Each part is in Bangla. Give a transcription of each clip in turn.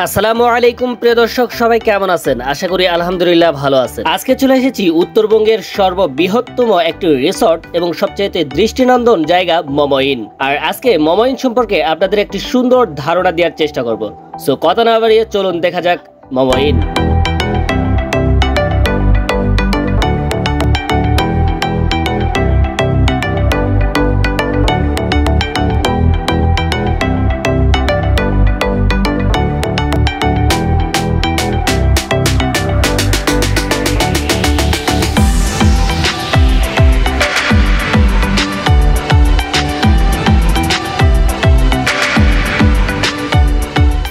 আসসালামু আলাইকুম প্রিয় দর্শক, সবাই কেমন আছেন? আশা করি আলহামদুলিল্লাহ ভালো আছেন। আজকে চলে এসেছি উত্তরবঙ্গের সর্ববৃহত্তম একটি রিসর্ট এবং সবচেয়ে দৃষ্টিনন্দন জায়গা মমইন। আর আজকে মমইন সম্পর্কে আপনাদের একটি সুন্দর ধারণা দেওয়ার চেষ্টা করব। সো কথা না বাড়িয়ে চলুন দেখা যাক মমইন।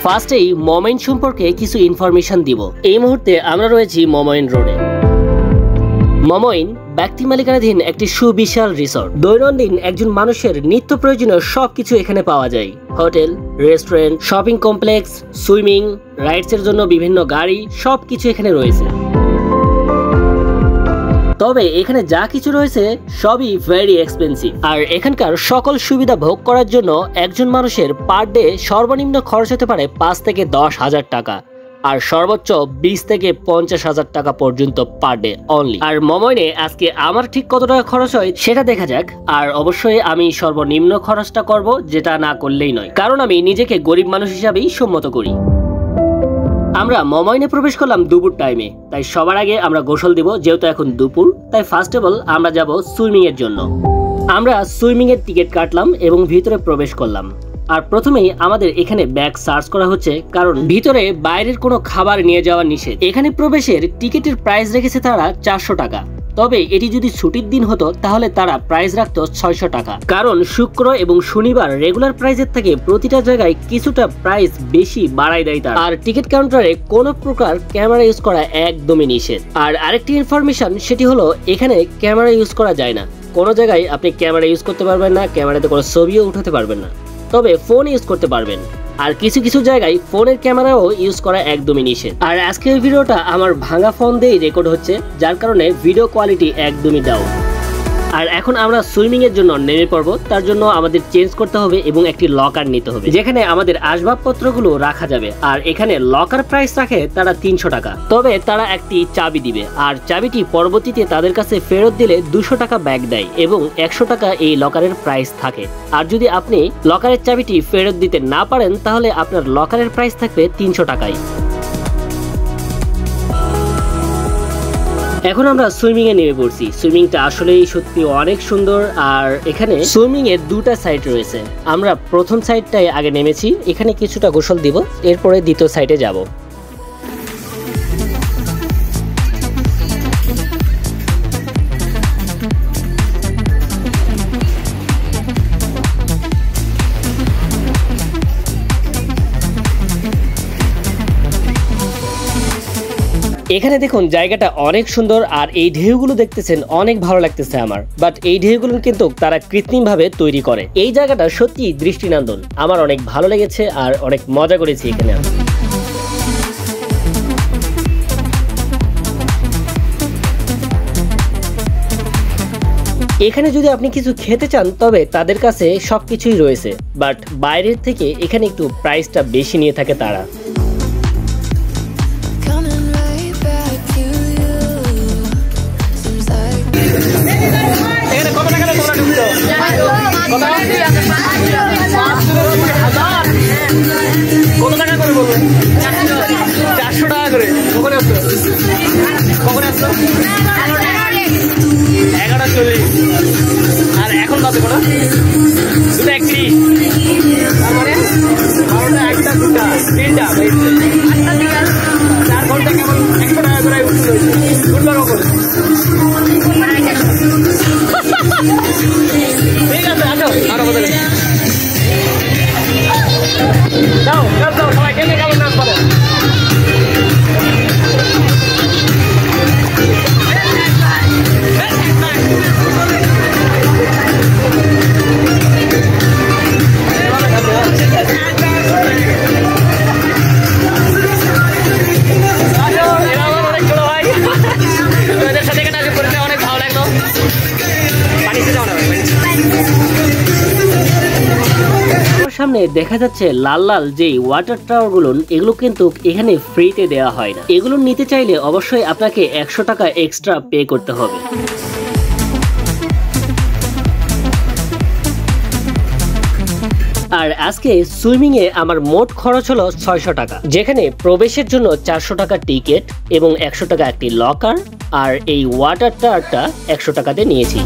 ফার্স্টেই মমইন সম্পর্কে কিছু ইনফরমেশন দিব। এই মুহূর্তে আমরা রয়েছি মমইন রোডে। মমইন ব্যক্তি মালিকানাধীন একটি সুবিশাল রিসর্ট। দৈনন্দিন একজন মানুষের নিত্য প্রয়োজনীয় সবকিছু এখানে পাওয়া যায়। Hotel, restaurant, shopping complex, swimming, রাইডসের জন্য বিভিন্ন গাড়ি, সবকিছু এখানে রয়েছে। তবে এখানে যা কিছু রয়েছে সবই ভেরি এক্সপেন্সিভ। আর এখানকার সকল সুবিধা ভোগ করার জন্য একজন মানুষের পার ডে সর্বনিম্ন খরচ হতে পারে 5 থেকে 10,000 টাকা, আর সর্বোচ্চ 20 থেকে 50,000 টাকা পর্যন্ত পার ডে অনলি। আর মমইনে আজকে আমার ঠিক কত টাকা খরচ হয় সেটা দেখা যাক। আর অবশ্যই আমি সর্বনিম্ন খরচটা করব, যেটা না করলেই নয়, কারণ আমি নিজেকে গরিব মানুষ হিসাবেই সম্মত করি। আমরা মমইনে প্রবেশ করলাম দুপুর টাইমে, তাই সবার আগে আমরা গোসল দিব, যেহেতু এখন দুপুর। তাই ফার্স্ট অফ অল আমরা যাব সুইমিং এর জন্য। আমরা সুইমিং এর টিকিট কাটলাম এবং ভিতরে প্রবেশ করলাম। আর প্রথমেই আমাদের এখানে ব্যাগ সার্চ করা হচ্ছে, কারণ ভিতরে বাইরের কোনো খাবার নিয়ে যাওয়া নিষেধ। এখানে প্রবেশের টিকিটের প্রাইস রেখেছে তারা 400 টাকা। তবে এটি যদি ছুটির দিন হতো তাহলে তারা প্রাইস রাখতো 600 টাকা, কারণ শুক্র এবং শনিবার রেগুলার প্রাইসের থেকে প্রতিটা জায়গায় কিছুটা প্রাইস বেশি বাড়াই দেয় তারা। আর টিকিট কাউন্টারে কোনো প্রকার ক্যামেরা ইউজ করা একদমই নিষেধ। আর আরেকটি ইনফরমেশন, সেটি হলো এখানে ক্যামেরা ইউজ করা যায় না। কোনো জায়গায় আপনি ক্যামেরা ইউজ করতে পারবেন না, ক্যামেরাতে কোনো ছবিও উঠাতে পারবেন না, তবে ফোন ইউজ করতে পারবেন। আর কিছু কিছু জায়গায় ফোনের ক্যামেরাও ইউজ করা একদমই নিষেধ। আর আজকের ভিডিওটা আমার ভাঙা ফোন দিয়েই রেকর্ড হচ্ছে, যার কারণে ভিডিও কোয়ালিটি একদমই ডাউন। আর এখন আমরা সুইমিং এর জন্য নেমে পড়ব। তার জন্য আমাদের চেঞ্জ করতে হবে এবং একটি লকার নিতে হবে, যেখানে আমাদের আসবাবপত্রগুলো রাখা যাবে। আর এখানে লকার প্রাইস রাখে তারা 300 টাকা। তবে তারা একটি চাবি দিবে, আর চাবিটি পরবর্তীতে তাদের কাছে ফেরত দিলে 200 টাকা ব্যাক দেয় এবং 100 টাকা এই লকারের প্রাইস থাকে। আর যদি আপনি লকারের চাবিটি ফেরত দিতে না পারেন তাহলে আপনার লকারের প্রাইস থাকবে 300 টাকাই। এখন আমরা সুইমিং এ নেমে পড়ছি। সুইমিংটা আসলেই সত্যি অনেক সুন্দর। আর এখানে সুইমিং এর দুটা সাইড রয়েছে। আমরা প্রথম সাইডটায় আগে নেমেছি, এখানে কিছুটা গোসল দিব, এরপরে দ্বিতীয় সাইডে যাব। এখানে দেখুন জায়গাটা অনেক সুন্দর। আর এই ঢেউগুলো দেখতেছেন অনেক ভালো লাগতেছে আমার। বাট এই ঢেউগুলো কিন্তু তারা কৃত্রিম ভাবে তৈরি করে। এই জায়গাটা সত্যি দৃষ্টিনন্দন, আমার অনেক ভালো লেগেছে আর অনেক মজা করেছি এখানে। এখানে যদি আপনি কিছু খেতে চান তবে তাদের কাছে সবকিছুই রয়েছে, বাট বাইরের থেকে এখানে একটু প্রাইসটা বেশি নিয়ে থাকে তারা। কত টাকা করে বলবো? 400 টাকা করে। কখন আসছো? কখন আসছো? 11:40। আর এখন বাজে কটা? 2:31। তার মানে 12টা, 1টা, 2টা, 3টা, 4 ঘন্টা কেবল 100 টাকা করে উঠতে হয়েছে। বুধবার করে ঠিক আছে, আসো আরো বদলে যাও যাও সবাই কেমন কেমন নাচ পাবো। অনেক ভালো লাগলো। পানিতে যাও না সামনে দেখা যাচ্ছে লাল লাল যে ওয়াটার টাওয়ার গুলো, এগুলো কিন্তু এখানে ফ্রিতে দেওয়া হয় না। এগুলো নিতে চাইলে অবশ্যই আপনাকে 100 টাকা এক্সট্রা পে করতে হবে। আর আজকে সুইমিং এ আমার মোট খরচ হলো 600 টাকা, যেখানে প্রবেশের জন্য 400 টাকা টিকিট এবং 100 টাকা একটি লকার, আর এই ওয়াটার টাওয়ারটা 100 টাকাতে নিয়েছি।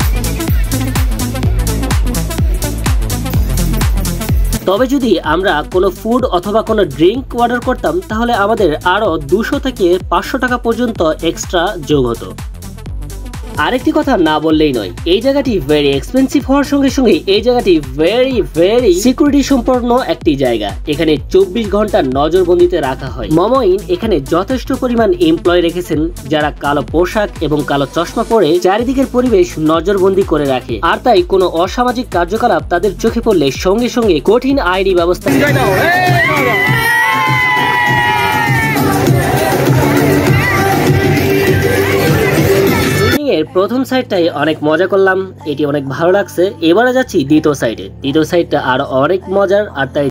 তবে যদি আমরা কোনো ফুড অথবা কোনো ড্রিঙ্ক অর্ডার করতাম তাহলে আমাদের আরো 200 থেকে 500 টাকা পর্যন্ত এক্সট্রা যোগ হতো। আরেকটি কথা না বললেই নয়, এই জায়গাটি ভেরি এক্সপেন্সিভ হওয়ার সঙ্গে সঙ্গে এই জায়গাটি ভেরি সিকিউরিটি সম্পন্ন একটি জায়গা। এখানে 24 ঘন্টা নজরবন্দিতে রাখা হয়। মমইন এখানে যথেষ্ট পরিমাণ এমপ্লয় রেখেছেন যারা কালো পোশাক এবং কালো চশমা পরে চারিদিকের পরিবেশ নজরবন্দি করে রাখে। আর তাই কোনো অসামাজিক কার্যকলাপ তাদের চোখে পড়লে সঙ্গে সঙ্গে কঠিন আইনি ব্যবস্থা। এর প্রথম সাইডটাই অনেক মজা করলাম, এটি অনেক ভালো লাগছে। এবারে যাচ্ছি দ্বিতীয় সাইডে। দ্বিতীয় সাইডটা আর অনেক মজার, আর তাই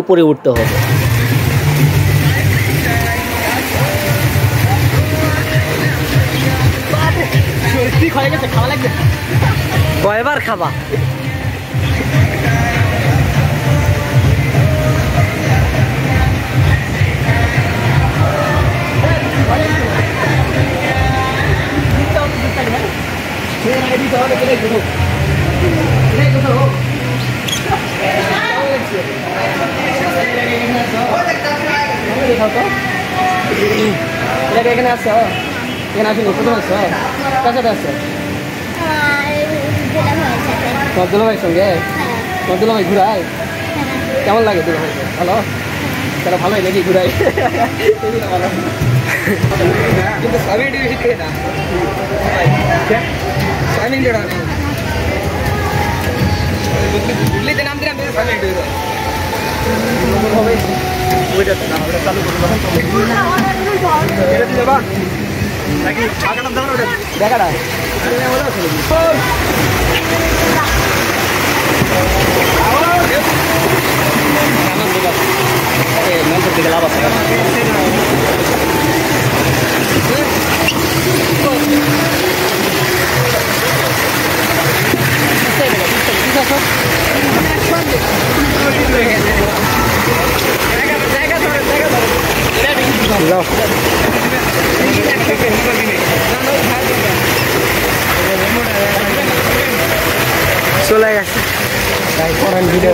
উপরে উঠতে হবে। কয়বার খাবা? এখানে আসছো? এখানে আসিনি, প্রথম আসছো? কার সাথে আসছো? তোমার দুলাভাইয়ের সঙ্গে? তোমার দুলাভাই ঘুরায়? কেমন লাগে দুলাভাই? ভালো? তারা ভালোই নাকি ঘুরাই? ভালো কিন্তু সবই বেশি খেয়ে না, বুঝলিতে নাম দিলাম সবই চালু করবো নাকি দেখাটা মানুষের দিকে লাভ আছে। চলে গেছে করেন ভিডিও।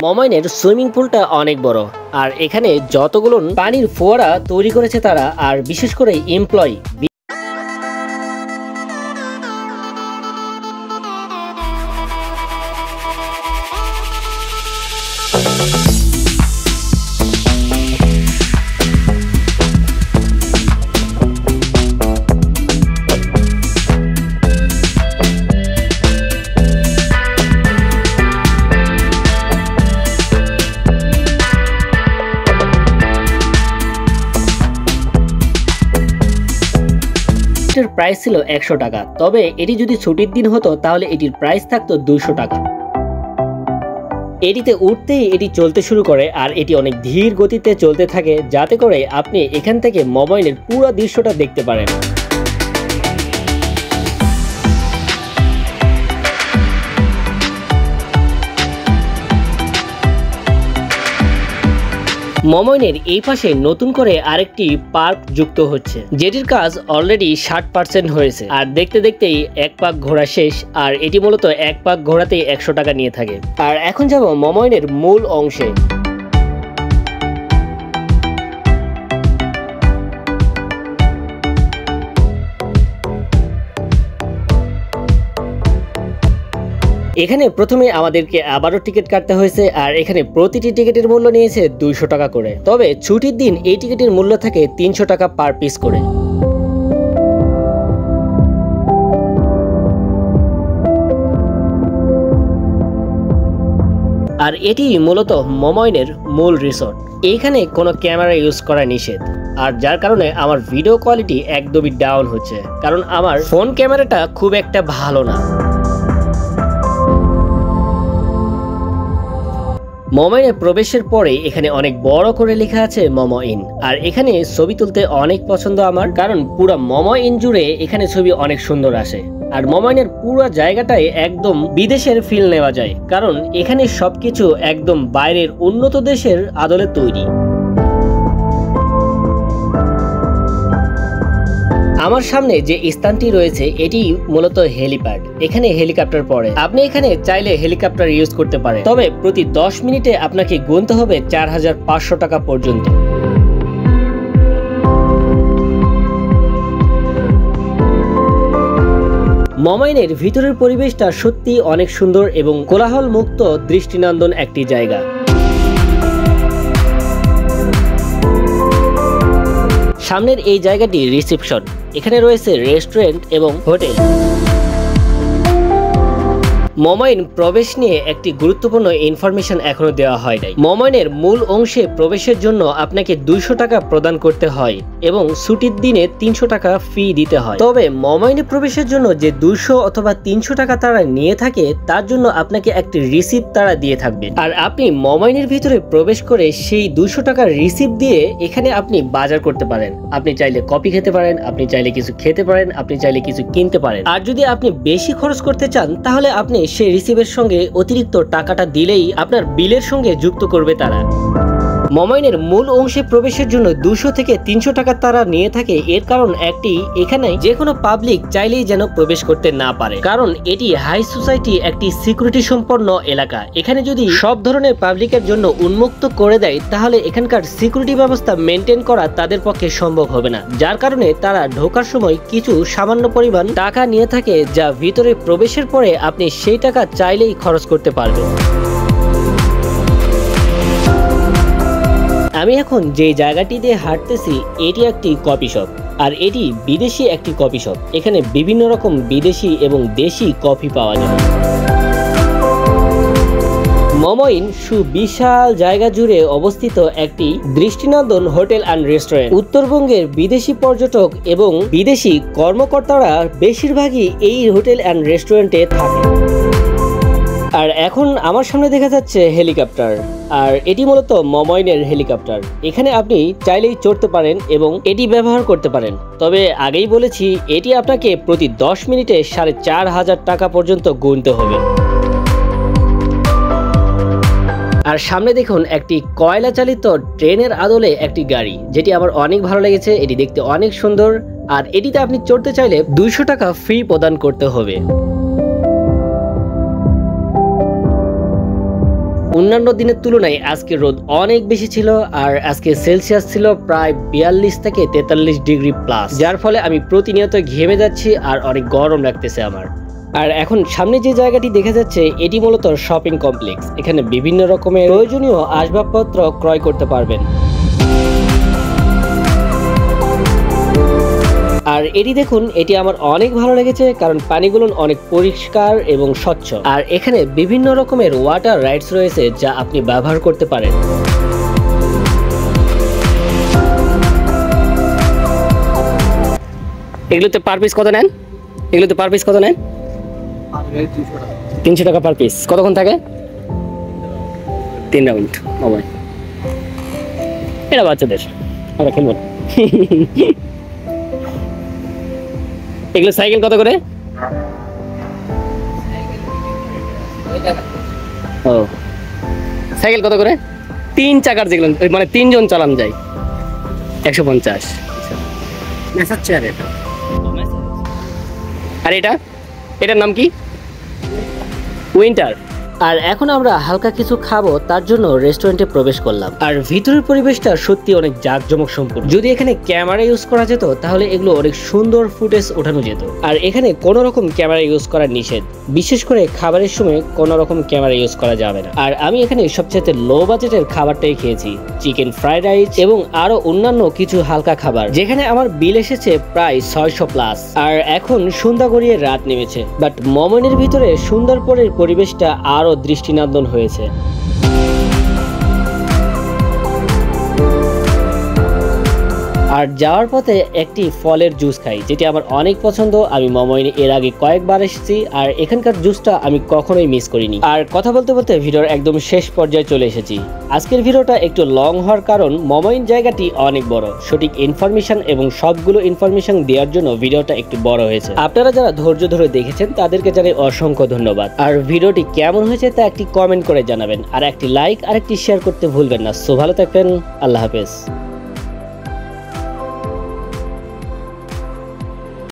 মমইনের সুইমিং পুলটা অনেক বড়, আর এখানে যতগুলো পানির ফোয়ারা তৈরি করেছে তারা, আর বিশেষ করে এমপ্লয়ি প্রাইস ছিল 100 টাকা, তবে এটি যদি ছুটির দিন হতো তাহলে এটির প্রাইস থাকতো 200 টাকা। এটিতে উঠতেই এটি চলতে শুরু করে আর এটি অনেক ধীর গতিতে চলতে থাকে, যাতে করে আপনি এখান থেকে মময়নের পুরো দৃশ্যটা দেখতে পারেন। মময়নের এই পাশে নতুন করে আরেকটি পার্ক যুক্ত হচ্ছে, যেটির কাজ অলরেডি 60% হয়েছে। আর দেখতে দেখতেই এক পাক ঘোরা শেষ। আর এটি মূলত এক পাক ঘোরাতেই 100 টাকা নিয়ে থাকে। আর এখন যাব মময়নের মূল অংশে। এখানে প্রথমে আমাদেরকে আবারও টিকিট কাটতে হয়েছে, আর এখানে প্রতিটি টিকিটের মূল্য নিয়েছে 200 টাকা করে। তবে ছুটির দিন এই টিকিটের মূল্য থাকে 300 টাকা পার পিস করে। আর এটি মূলত মময়নের মূল রিসোর্ট। এইখানে কোনো ক্যামেরা ইউজ করা নিষেধ, আর যার কারণে আমার ভিডিও কোয়ালিটি একদমই ডাউন হচ্ছে, কারণ আমার ফোন ক্যামেরাটা খুব একটা ভালো না। মময়নে প্রবেশের পরে এখানে অনেক বড় করে লেখা আছে মমইন। আর এখানে ছবি তুলতে অনেক পছন্দ আমার, কারণ পুরো মমইন জুড়ে এখানে ছবি অনেক সুন্দর আসে। আর মময়নের পুরো জায়গাটাই একদম বিদেশের ফিল নেওয়া যায়, কারণ এখানে সবকিছু একদম বাইরের উন্নত দেশের আদলে তৈরি। আমার সামনে যে স্থানটি রয়েছে এটি মূলত হেলিপ্যাড। এখানে হেলিকপ্টার পড়ে, আপনি এখানে চাইলে হেলিকপ্টার ইউজ করতে পারেন, তবে প্রতি 10 মিনিটে আপনাকে গুনতে হবে 4500 টাকা পর্যন্ত। মময়নের ভিতরের পরিবেশটা সত্যি অনেক সুন্দর এবং কোলাহল মুক্ত দৃষ্টিনন্দন একটি জায়গা। সামনের এই জায়গাটি রিসেপশন, এখানে রয়েছে রেস্টুরেন্ট এবং হোটেল। মময়ন প্রবেশ নিয়ে একটি গুরুত্বপূর্ণ ইনফরমেশন এখনো দেওয়া হয় নাই। মময়নের মূল অংশে প্রবেশের জন্য আপনাকে 200 টাকা প্রদান করতে হয় এবং ছুটির দিনে 300 টাকা ফি দিতে হয়। তবে মময়নে প্রবেশের জন্য যে 200 অথবা 300 টাকা তারা নিয়ে থাকে, তার জন্য আপনাকে একটি রিসিপ্ট তারা দিয়ে থাকবে। আর আপনি মময়নের ভিতরে প্রবেশ করে সেই 200 টাকার রিসিপ্ট দিয়ে এখানে আপনি বাজার করতে পারেন। আপনি চাইলে কফি খেতে পারেন, আপনি চাইলে কিছু খেতে পারেন, আপনি চাইলে কিছু কিনতে পারেন। আর যদি আপনি বেশি খরচ করতে চান তাহলে আপনি সেই রিসিপ্টের সঙ্গে অতিরিক্ত টাকাটা দিলেই আপনার বিলের সঙ্গে যুক্ত করবে তারা। মময়নের মূল অংশে প্রবেশের জন্য 200 থেকে 300 টাকা তারা নিয়ে থাকে। এর কারণ একটি, এখানে যে কোনো পাবলিক চাইলেই যেন প্রবেশ করতে না পারে, কারণ এটি হাই সোসাইটি একটি সিকিউরিটি সম্পন্ন এলাকা। এখানে যদি সব ধরনের পাবলিকের জন্য উন্মুক্ত করে দেয় তাহলে এখানকার সিকিউরিটি ব্যবস্থা মেনটেন করা তাদের পক্ষে সম্ভব হবে না, যার কারণে তারা ঢোকার সময় কিছু সামান্য পরিমাণ টাকা নিয়ে থাকে, যা ভিতরে প্রবেশের পরে আপনি সেই টাকা চাইলেই খরচ করতে পারবেন। আমি এখন যে জায়গাটি দিয়ে হাঁটতেছি এটি একটি কফি শপ, আর এটি বিদেশি একটি কফি শপ। এখানে বিভিন্ন রকম বিদেশি এবং দেশি কফি পাওয়া যায়। মমইন সুবিশাল জায়গা জুড়ে অবস্থিত একটি দৃষ্টিনন্দন হোটেল অ্যান্ড রেস্টুরেন্ট। উত্তরবঙ্গের বিদেশি পর্যটক এবং বিদেশি কর্মকর্তারা বেশিরভাগই এই হোটেল অ্যান্ড রেস্টুরেন্টে থাকে। আর এখন আমার সামনে দেখা যাচ্ছে হেলিকপ্টার, আর এটি মূলত মমইনের হেলিকপ্টার। এখানে আপনি চাইলেই চড়তে পারেন এবং এটি ব্যবহার করতে পারেন, তবে আগেই বলেছি এটি আপনাকে প্রতি 10 মিনিটে 4500 টাকা পর্যন্ত গুনতে হবে। আর সামনে দেখুন একটি কয়লা চালিত ট্রেনের আদলে একটি গাড়ি, যেটি আমার অনেক ভালো লেগেছে। এটি দেখতে অনেক সুন্দর, আর এটিতে আপনি চড়তে চাইলে 200 টাকা ফি প্রদান করতে হবে। অন্যান্য দিনের তুলনায় আজকে রোদ অনেক বেশি ছিল, আর আজকে সেলসিয়াস ছিল প্রায় 42 থেকে 43 ডিগ্রি প্লাস, যার ফলে আমি প্রতিনিয়ত ঘেমে যাচ্ছি আর অনেক গরম লাগতেছে আমার। আর এখন সামনে যে জায়গাটি দেখা যাচ্ছে এটি মূলত শপিং কমপ্লেক্স। এখানে বিভিন্ন রকমের প্রয়োজনীয় আসবাবপত্র ক্রয় করতে পারবেন। আর এটি দেখুন, এটি আমার অনেক ভালো লেগেছে, কারণ পানিগুলো অনেক পরিষ্কার এবং স্বচ্ছ। আর এখানে বিভিন্ন রকমের ওয়াটার রাইডস রয়েছে যা আপনি ব্যবহার করতে পারেন। এগুলোতে পার পিস কত নেন? এগুলোতে পার পিস কত নেন? 300 টাকা পার পিস। কতক্ষণ থাকে? 3 রাউন্ড। বাবাই, এটা বাচ্চাদের, আমরা খেলবো না। এগুলো সাইকেল কত করে? ও, সাইকেল কত করে? 3 চাকার যেগুলো, মানে 3 জন চালান যায়, 150। আর এটার নাম কি? উইন্টার। আর এখন আমরা হালকা কিছু খাবো, তার জন্য রেস্টুরেন্টে প্রবেশ করলাম। আর ভিতরের পরিবেশটা সত্যি অনেক জাঁকজমক সম্পূর্ণ। যদি এখানে ক্যামেরা ইউজ করা যেত তাহলে এগুলো অনেক সুন্দর ফুটেজ ওঠানো যেত। আর এখানে কোনো রকম ক্যামেরা ইউজ করা নিষেধ, বিশেষ করে খাবারের সময় কোনো রকম ক্যামেরা ইউজ করা যাবে না। আর আমি এখানে সবচেয়ে লো বাজেটের খাবারটাই খেয়েছি, চিকেন ফ্রাইড রাইস এবং আরো অন্যান্য কিছু হালকা খাবার, যেখানে আমার বিল এসেছে প্রায় 600+। আর এখন সন্ধ্যা গড়িয়ে রাত নেমেছে, বাট মোমেনের ভিতরে সুন্দরপুরের পরিবেশটা আরো দৃষ্টিনন্দন হয়েছে। আর যাওয়ার পথে একটি ফলের জুস খাই, যেটি আমার অনেক পছন্দ। আমি মোমোইনে এর আগে কয়েকবার এসেছি, আর এখানকার জুসটা আমি কখনোই মিস করিনি। আর কথা বলতে বলতে ভিডিওর একদম শেষ পর্যায়ে চলে এসেছি। আজকের ভিডিওটা একটু লং হওয়ার কারণ মোমোইন জায়গাটি অনেক বড়, সঠিক ইনফরমেশন এবং সবগুলো ইনফরমেশন দেওয়ার জন্য ভিডিওটা একটু বড় হয়েছে। আপনারা যারা ধৈর্য ধরে দেখেছেন তাদেরকে জানাই অসংখ্য ধন্যবাদ। আর ভিডিওটি কেমন হয়েছে তা একটি কমেন্ট করে জানাবেন, আর একটি লাইক আর একটি শেয়ার করতে ভুলবেন না। সো ভালো থাকবেন, আল্লাহ হাফেজ।